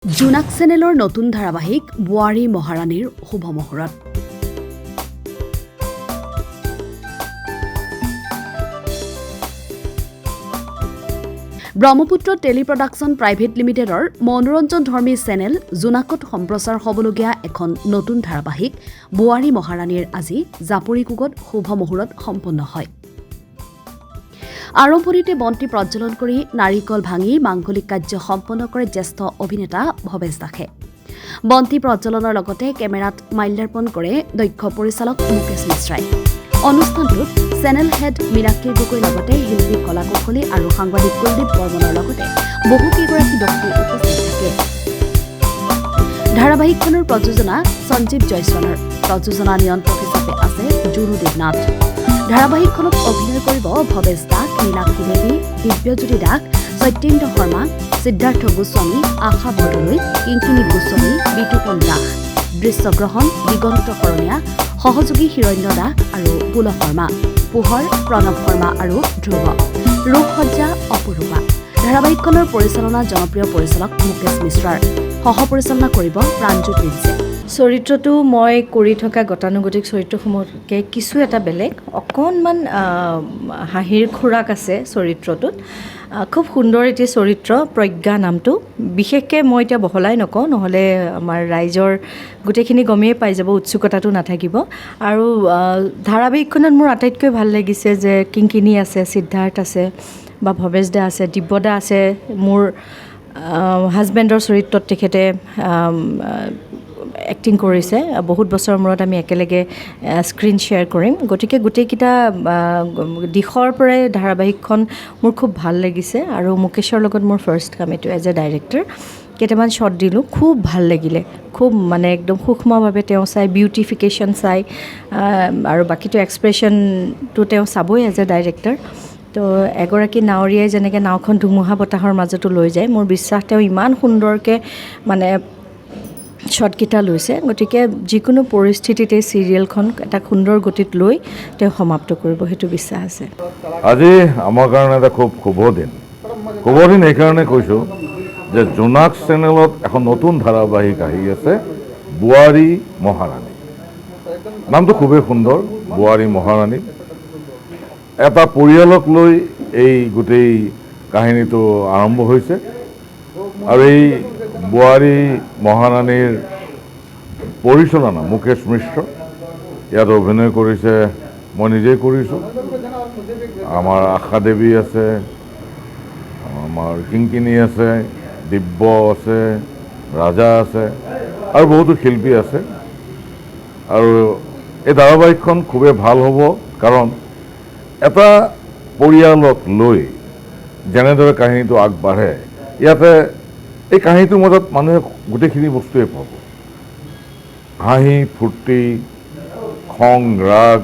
জোনাক চেনেলৰ নতুন ধাৰাবাহিক বোৱাৰী মহাৰাণীৰ শুভ মুহূৰ্ত। ব্ৰহ্মপুত্ৰ টেলি প্ৰডাকশ্যন প্ৰাইভেট লিমিটেডৰ মনোৰঞ্জন ধৰ্মী চেনেল জোনাকত সম্প্ৰচাৰ হ'বলগীয়া এখন নতুন ধাৰাবাহিক বোৱাৰী মহাৰাণীৰ আজি জাপৰিকুকত শুভ মুহূৰ্ত সম্পন্ন হয়। আৰম্ভণিতে বন্তি প্ৰজ্বলন কৰি নাৰিকল ভাঙি মাংগলিক কাৰ্য সম্পন্ন কৰে জ্যেষ্ঠ অভিনেতা ভৱেশ দাসে। বন্তি প্ৰজ্বলনৰ লগতে কেমেৰাত মাল্যাৰ্পণ কৰে দক্ষ পৰিচালক মুকেশ মিশ্ৰাই। অনুষ্ঠানটোত চেনেল হেড মীনাক্ষী গগৈৰ লগতে শিল্পী কলাকুশলী আৰু সাংবাদিক কুলদীপ বৰ্মনৰ লগতে বহুকেইগৰাকী ব্যক্তি উপস্থিত থাকে। ধাৰাবাহিকখনৰ প্ৰযোজনা সঞ্জীৱ জয়স্বালৰ। প্ৰযোজনা নিয়ন্ত্ৰক হিচাপে আছে জুৰু দেৱনাথ। ধাৰাবাহিকখনত অভিনয় কৰিব ভৱেশ দাস, নীলাক্ষী দেৱী, দিব্যজ্যোতি দাস, সত্যেন্দ্ৰ শৰ্মা, সিদ্ধাৰ্থ গোস্বামী, আশা বৰদলৈ, কিংকিণী গোস্বামী, বিতুপন দাস। দৃশ্যগ্ৰহণ দিগন্ত শৰণীয়া, সহযোগী হিৰণ্য দাস আৰু পুল শৰ্মা, পোহৰ প্ৰণৱ শৰ্মা আৰু ধ্ৰুৱ, ৰূপসজ্জা অপৰূপা। ধাৰাবাহিকখনৰ পৰিচালনা জনপ্ৰিয় পৰিচালক মুকেশ মিশ্ৰাৰ। সহপৰিচালনা কৰিব প্ৰাঞ্জু প্ৰিন্সে। চৰিত্ৰটো মই কৰি থকা গতানুগতিক চৰিত্ৰসমূহতকৈ কিছু এটা বেলেগ, অকণমান হাঁহিৰ খোৰাক আছে চৰিত্ৰটোত। খুব সুন্দৰ এটি চৰিত্ৰ প্ৰজ্ঞা নামটো। বিশেষকৈ মই এতিয়া বহলাই নকওঁ, নহ'লে আমাৰ ৰাইজৰ গোটেইখিনি গমেই পাই যাব, উৎসুকতাটো নাথাকিব। আৰু ধাৰাবাহিকখনত মোৰ আটাইতকৈ ভাল লাগিছে যে কিংকিণী আছে, সিদ্ধাৰ্থ আছে বা ভৱেশ দা আছে, দিব্যদা আছে, মোৰ হাজবেণ্ডৰ চৰিত্ৰত তেখেতে এক্টিং কৰিছে। বহুত বছৰৰ মূৰত আমি একেলগে স্ক্ৰীণ শ্বেয়াৰ কৰিম। গতিকে গোটেইকেইটা দিশৰ পৰাই ধাৰাবাহিকখন মোৰ খুব ভাল লাগিছে। আৰু মুকেশৰ লগত মোৰ ফাৰ্ষ্ট কাম এইটো এজ এ ডাইৰেক্টৰ। কেইটামান শ্বট দিলোঁ, খুব ভাল লাগিলে। খুব মানে একদম সূক্ষ্মভাৱে তেওঁ চাই, বিউটিফিকেশ্যন চাই, আৰু বাকীটো এক্সপ্ৰেশ্যনটো তেওঁ চাবই এজ এ ডাইৰেক্টৰ। তো এগৰাকী নাৱৰীয়াই যেনেকৈ নাওখন ধুমুহা বতাহৰ মাজতো লৈ যায়, মোৰ বিশ্বাস তেওঁ ইমান সুন্দৰকৈ মানে শ্বটকেইটা লৈছে। গতিকে যিকোনো পৰিস্থিতিতে চিৰিয়েলখন এটা সুন্দৰ গতিত লৈ তেওঁ সমাপ্ত কৰিব, সেইটো বিশ্বাস আছে। আজি আমাৰ কাৰণে এটা খুব শুভ দিন এইকাৰণে কৈছোঁ যে জোনাক চেনেলত এখন নতুন ধাৰাবাহিক আহি আছে, বোৱাৰী মহাৰাণী। নামটো খুবেই সুন্দৰ, বোৱাৰী মহাৰাণী। এটা পৰিয়ালক লৈ এই গোটেই কাহিনীটো আৰম্ভ হৈছে। আৰু এই বোৱাৰী মহাৰাণীৰ পৰিচালনা মুকেশ মিশ্ৰ। ইয়াত অভিনয় কৰিছে, মই নিজেই কৰিছোঁ। আমাৰ আশা দেৱী আছে, আমাৰ কিংকিণী আছে, দিব্য আছে, ৰাজা আছে আৰু বহুতো শিল্পী আছে। আৰু এই ধাৰাবাহিকখন খুবেই ভাল হ'ব, কাৰণ এটা পৰিয়ালক লৈ যেনেদৰে কাহিনীটো আগবাঢ়ে, ইয়াতে এই কাহিনীটোৰ মাজত মানুহে গোটেইখিনি বস্তুৱে পাব। হাঁহি ফূৰ্তি, খং ৰাগ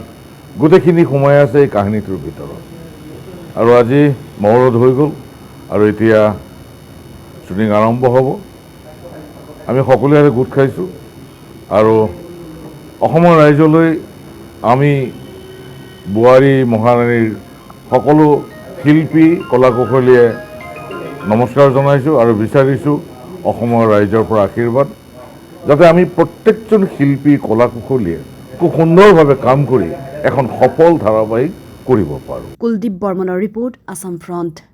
গোটেইখিনি সোমাই আছে এই কাহিনীটোৰ ভিতৰত। আৰু আজি মুহূৰ্ত হৈ গ'ল আৰু এতিয়া শ্বুটিং আৰম্ভ হ'ব। আমি সকলোৱে গোট খাইছোঁ আৰু অসমৰ ৰাইজলৈ আমি বোৱাৰী মহাৰাণীৰ সকলো শিল্পী কলাকুশলীয়ে নমস্কাৰ জনাইছোঁ আৰু বিচাৰিছোঁ অসমৰ ৰাইজৰ পৰা আশীৰ্বাদ, যাতে আমি প্ৰত্যেকজন শিল্পী কলাকুশলীয়ে খুব সুন্দৰভাৱে কাম কৰি এখন সফল ধাৰাবাহিক কৰিব পাৰোঁ। কুলদীপ বৰ্মনৰ ৰিপৰ্ট, আছাম ফ্ৰণ্ট।